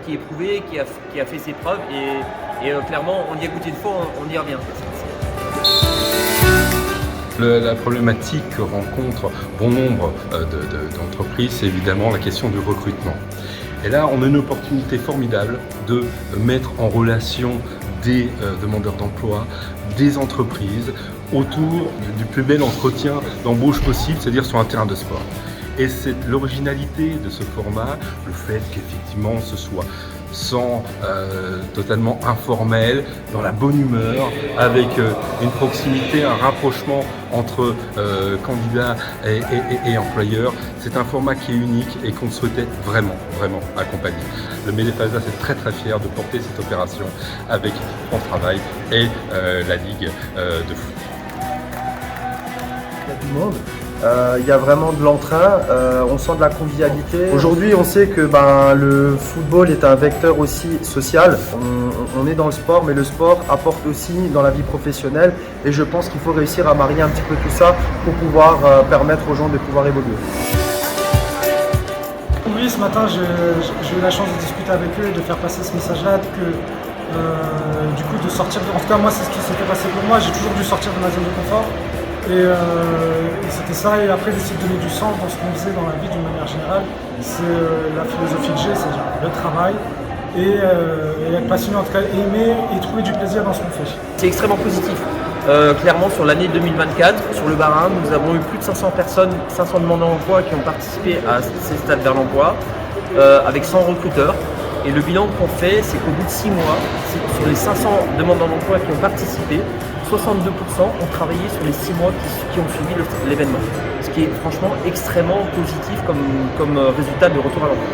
qui est éprouvé, qui a fait ses preuves et clairement on y a goûté une fois, on y revient. La problématique que rencontre bon nombre d'entreprises, c'est évidemment la question du recrutement. Et là, on a une opportunité formidable de mettre en relation des demandeurs d'emploi, des entreprises, autour du plus bel entretien d'embauche possible, c'est-à-dire sur un terrain de sport. Et c'est l'originalité de ce format, le fait qu'effectivement ce soit totalement informel, dans la bonne humeur, avec une proximité, un rapprochement entre candidats et employeurs. C'est un format qui est unique et qu'on souhaitait vraiment accompagner. Le MEDEFASA est très fier de porter cette opération avec France Travail et la Ligue de foot. Il y a du monde. Il y a vraiment de l'entrain, on sent de la convivialité. Aujourd'hui, on sait que le football est un vecteur aussi social. On est dans le sport, mais le sport apporte aussi dans la vie professionnelle. Et je pense qu'il faut réussir à marier un petit peu tout ça pour pouvoir permettre aux gens de pouvoir évoluer. Oui, ce matin, j'ai eu la chance de discuter avec eux et de faire passer ce message-là du coup de sortir. En tout cas, moi, c'est ce qui s'était passé pour moi. J'ai toujours dû sortir de ma zone de confort. Et c'était ça, et après d'essayer de donner du sens dans ce qu'on faisait dans la vie d'une manière générale. C'est la philosophie que j'ai, c'est le travail et être passionné, en tout cas aimer et trouver du plaisir dans ce qu'on fait. C'est extrêmement positif. Clairement sur l'année 2024, sur le Bas-Rhin, nous avons eu plus de 500 personnes, 500 demandeurs d'emploi qui ont participé à ces stades vers l'emploi, avec 100 recruteurs. Et le bilan qu'on fait, c'est qu'au bout de 6 mois, sur les 500 demandeurs d'emploi qui ont participé, 62% ont travaillé sur les 6 mois qui ont suivi l'événement. Ce qui est franchement extrêmement positif comme résultat de retour à l'emploi.